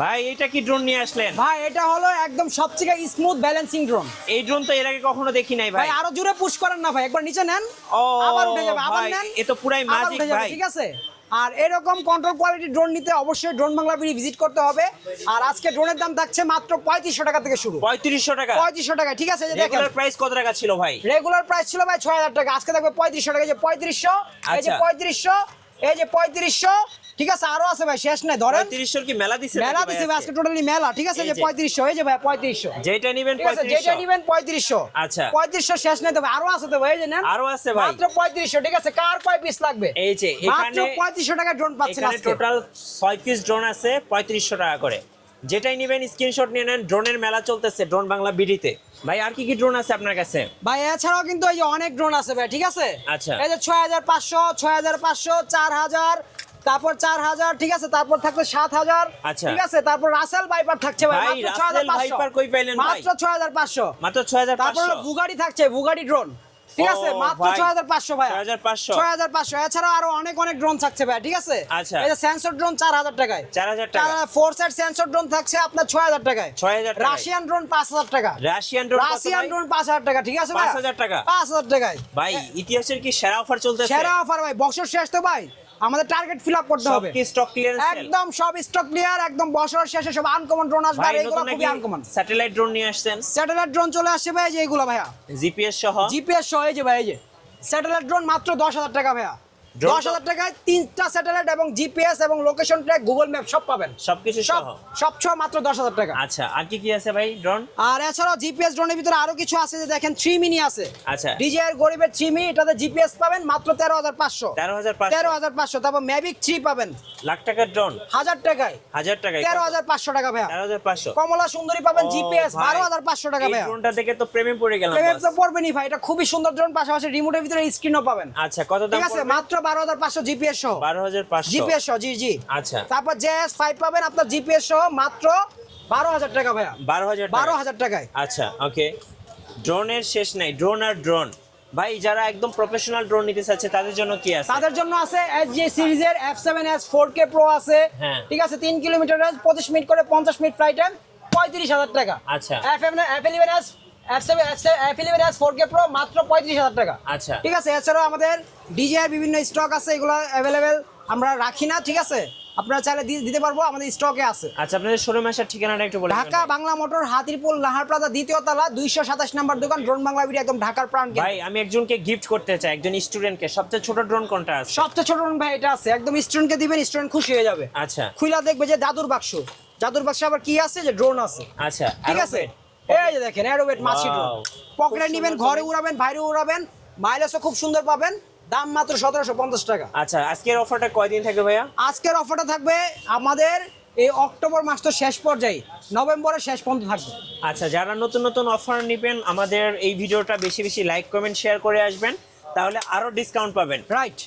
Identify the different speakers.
Speaker 1: ভাই এটা কি ড্রোন নিয়ে আসলেন?
Speaker 2: ভাই এটা হলো একদম সবথেকে স্মুথ ব্যালেন্সিং ড্রোন।
Speaker 1: এই ড্রোন তো এর আগে কখনো দেখি নাই ভাই।
Speaker 2: ভাই আরো জোরে পুশ করেন না ভাই, একবার নিচে নেন
Speaker 1: ও
Speaker 2: আবার উঠে যাবে, আবার
Speaker 1: ভাই,
Speaker 2: নেন
Speaker 1: এ তো পুরাই
Speaker 2: আবার
Speaker 1: ম্যাজিক
Speaker 2: উঠে যাবে,
Speaker 1: ভাই।
Speaker 2: ঠিক আছে। আর এরকম কন্ট্রোল কোয়ালিটি ড্রোন নিতে অবশ্যই ড্রোন বাংলা বিডি ভিজিট করতে হবে। আর আজকে ড্রোনের দাম থাকছে মাত্র 3500 টাকা থেকে শুরু।
Speaker 1: 3500 টাকা?
Speaker 2: 3500 টাকা, ঠিক আছে। যে দেখেন
Speaker 1: রেগুলার প্রাইস কত টাকা ছিল ভাই?
Speaker 2: রেগুলার প্রাইস ছিল ভাই 6000 টাকা, আজকে থাকবে 3500 টাকা। এই যে 3500, এই যে
Speaker 1: আচ্ছা।
Speaker 2: 3500, এই যে 3500, ঠিক আছে। আরো আছে ভাই, শেষ নাই, ধরেন
Speaker 1: 3500 কি মেলা দিছে?
Speaker 2: মেলা দিছে ভাই আজকে, টোটালি মেলা, ঠিক আছে।
Speaker 1: এই
Speaker 2: যে
Speaker 1: যে।
Speaker 2: 3500, এই যে ভাই 3500,
Speaker 1: যেটা নিবেন
Speaker 2: ঠিক আছে।
Speaker 1: 3500।
Speaker 2: যেটা নিবেন 3500।
Speaker 1: আচ্ছা।
Speaker 2: 3500 শেষ নাই তো ভাই, আরো আছে তো ভাই, এই যে নেন।
Speaker 1: আরো আছে ভাই।
Speaker 2: মাত্র 3500, ঠিক আছে। কার কয় পিস লাগবে?
Speaker 1: এই যে
Speaker 2: মাত্র
Speaker 1: এখানে
Speaker 2: 3500 টাকা ড্রোন পাচ্ছেন
Speaker 1: এখানে
Speaker 2: আজকে।
Speaker 1: টোটাল 6 পিস ড্রোন আছে 3500 টাকা করে। যেটাই নিবেন স্ক্রিনশট নিয়ে নেন। ড্রোনের মেলা চলতেছে ড্রোন বাংলা বিডিতে। ভাই আর কি কি ড্রোন আছে আপনার কাছে?
Speaker 2: ভাই এছাড়াও কিন্তু এই যে অনেক ড্রোন আছে ভাই, ঠিক আছে।
Speaker 1: আচ্ছা।
Speaker 2: এই যে 6500, 6500, 4000, তারপর 4000, ঠিক আছে। তারপর থাকবে 7000,
Speaker 1: আচ্ছা।
Speaker 2: ঠিক আছে। তারপর রাসেল ভাইপার থাকছে ভাই,
Speaker 1: ভাই,
Speaker 2: মাত্র
Speaker 1: রাসেল
Speaker 2: 6500।
Speaker 1: ভাইপার কই পাইলেন ভাই?
Speaker 2: মাত্র 6500।
Speaker 1: মাত্র 6500।
Speaker 2: তারপর হলো বুগাটি থাকছে, বুগাটি ড্রোন, ঠিক আছে।
Speaker 1: ও
Speaker 2: মাত্র
Speaker 1: ভাই,
Speaker 2: 6500 ভাই,
Speaker 1: 6500।
Speaker 2: 6500। এছাড়াও আরো অনেক অনেক ড্রোন থাকছে ভাই, ঠিক আছে।
Speaker 1: আচ্ছা।
Speaker 2: এই যে সেন্সর ড্রোন 4000 টাকায়।
Speaker 1: 4000 টাকা।
Speaker 2: 4 সেট সেন্সর ড্রোন থাকছে আপনার 6000 টাকায়।
Speaker 1: 6000 টাকা।
Speaker 2: রাশিয়ান ড্রোন 5000 টাকা।
Speaker 1: রাশিয়ান ড্রোন কত
Speaker 2: রাশিয়ান
Speaker 1: ভাই?
Speaker 2: ড্রোন 5000 টাকা, ঠিক আছে ভাই।
Speaker 1: 5000 টাকা।
Speaker 2: 5000 টাকায়
Speaker 1: ভাই ইতিহাসের কি সেরা অফার চলতেছে?
Speaker 2: সেরা অফার ভাই, বছর শেষ তো ভাই, আমাদের টার্গেট ফিল আপ করতে
Speaker 1: সব
Speaker 2: হবে।
Speaker 1: কি স্টক ক্লিয়ারেন্স সেল?
Speaker 2: একদম সব স্টক ক্লিয়ার, একদম বছর শেষে সব আনকমন ড্রোন আসবে,
Speaker 1: ভাই
Speaker 2: আর এগুলো
Speaker 1: নতুন
Speaker 2: খুবই
Speaker 1: নাকি
Speaker 2: আনকমন।
Speaker 1: স্যাটেলাইট ড্রোন নিয়ে আসছেন?
Speaker 2: স্যাটেলাইট ড্রোন চলে আসছে ভাই, যে এগুলো ভাইয়া
Speaker 1: জিপিএস সহ?
Speaker 2: জিপিএস সহ, এই যে ভাই, এই যে স্যাটেলাইট ড্রোন মাত্র 10000 টাকা ভাইয়া।
Speaker 1: Drone
Speaker 2: 10000 টাকায় 3টা স্যাটেলাইট এবং জিপিএস এবং লোকেশন ট্র্যাক, গুগল ম্যাপ সব পাবেন।
Speaker 1: সবকিছু
Speaker 2: সব
Speaker 1: সহ?
Speaker 2: সব সহ মাত্র 10000 টাকা।
Speaker 1: আচ্ছা, আর কি কি আছে ভাই ড্রোন?
Speaker 2: আর এছাড়াও জিপিএস ড্রোনের ভিতরে আরো কিছু আছে, যে দেখেন 3 মিনি আছে।
Speaker 1: আচ্ছা।
Speaker 2: ডিজিআর গরিবের 3 মিনি, এটাতে জিপিএস পাবেন মাত্র 13500।
Speaker 1: 13500।
Speaker 2: 13500। তারপর ম্যাভিক 3 পাবেন
Speaker 1: লাখ টাকার ড্রোন
Speaker 2: 1000 টাকায়।
Speaker 1: 1000 টাকায়?
Speaker 2: 13500 টাকা ভাইয়া।
Speaker 1: 13500।
Speaker 2: কমলা সুন্দরী পাবেন
Speaker 1: ও
Speaker 2: জিপিএস
Speaker 1: ভাই,
Speaker 2: 12500 টাকা
Speaker 1: এই
Speaker 2: ভাইয়া।
Speaker 1: ড্রোনটা দেখে তো প্রেমে পড়ে গেলাম
Speaker 2: প্রেমে
Speaker 1: বস।
Speaker 2: তো পড়বেনই ভাই, এটা খুবই সুন্দর ড্রোন, পাশাপাশি রিমোটের ভিতরে স্ক্রিনও পাবেন।
Speaker 1: আচ্ছা, কত দাম
Speaker 2: ঠিক আছে,
Speaker 1: পড়বে?
Speaker 2: মাত্র 12500 জিপিএস সহ।
Speaker 1: 12500
Speaker 2: জিপিএস সহ, জি জি।
Speaker 1: আচ্ছা।
Speaker 2: তারপর জেএস 5 পাবেন আপনার জিপিএস সহ মাত্র 12000 টাকা ভাইয়া।
Speaker 1: 12000 টাকা?
Speaker 2: 12000 টাকায়।
Speaker 1: আচ্ছা, ওকে। ড্রোনের শেষ নাই, ড্রোন আর ড্রোন। ভাই যারা একদম প্রফেশনাল ড্রোন নিতে চাচ্ছে তাদের জন্য কি আছে?
Speaker 2: তাদের জন্য আছে এসজি সিরিজের F7S 4K Pro আছে,
Speaker 1: হ্যাঁ।
Speaker 2: ঠিক আছে। 3 কিলোমিটার রেঞ্জ, 25 মিনিট করে 50 মিনিট ফ্লাইট টাইম, 35000 টাকা।
Speaker 1: আচ্ছা।
Speaker 2: F11S F11S 4K Pro মাত্র 35000 টাকা।
Speaker 1: আচ্ছা।
Speaker 2: ঠিক আছে। এছাড়াও আমাদের ডিজিআই বিভিন্ন স্টক আছে, এগুলো অ্যাভেলেবেল আমরা রাখি না, ঠিক আছে। আপনারা চাইলে দিতে পারবো, আমাদের স্টকে আছে।
Speaker 1: আচ্ছা, আপনাদের শোরুম আসার ঠিকানাটা একটু বলে দিবেন
Speaker 2: ঢাকা
Speaker 1: ভাই।
Speaker 2: বাংলা মোটর, হাতিরপুল, নাহার প্লাজা, দ্বিতীয় তলা, 227 নম্বর দোকান, ড্রোন বাংলা বিডি, একদম ঢাকার প্রাণ কেন্দ্র।
Speaker 1: ভাই আমি একজনকে গিফট করতে চাই, একজন স্টুডেন্টকে। সবচেয়ে ছোট ড্রোন কোনটা আছে?
Speaker 2: সবচেয়ে ছোট ড্রোন ভাই এটা আছে, একদম স্টুডেন্টকে দিবেন, স্টুডেন্ট খুশি হয়ে যাবে।
Speaker 1: আচ্ছা।
Speaker 2: খুইলা দেখবে যে জাদুর বাক্স, জাদুর বাক্সে আবার কি আছে, যে ড্রোন আছে।
Speaker 1: আচ্ছা,
Speaker 2: ঠিক আছে। এই যে দেখেন এরোবেট মাছি ড্রোন,
Speaker 1: Wow.
Speaker 2: পকেটে
Speaker 1: খুব
Speaker 2: নেবেন,
Speaker 1: সুন্দর
Speaker 2: ঘরে
Speaker 1: ভাই।
Speaker 2: উড়াবেন, বাইরে উড়াবেন, মাইলেজও খুব সুন্দর পাবেন। দাম মাত্র 1750 টাকা।
Speaker 1: আচ্ছা, আজকের অফারটা কয়দিন থাকবে ভাইয়া?
Speaker 2: আজকের অফারটা থাকবে আমাদের এই অক্টোবর মাস তো শেষ পর্যায়ে, নভেম্বরের শেষ পর্যন্ত থাকবে।
Speaker 1: আচ্ছা, যারা নতুন নতুন অফার নেবেন আমাদের এই ভিডিওটা বেশি বেশি লাইক কমেন্ট শেয়ার করে আসবেন, তাহলে আরো ডিসকাউন্ট পাবেন।
Speaker 2: রাইট।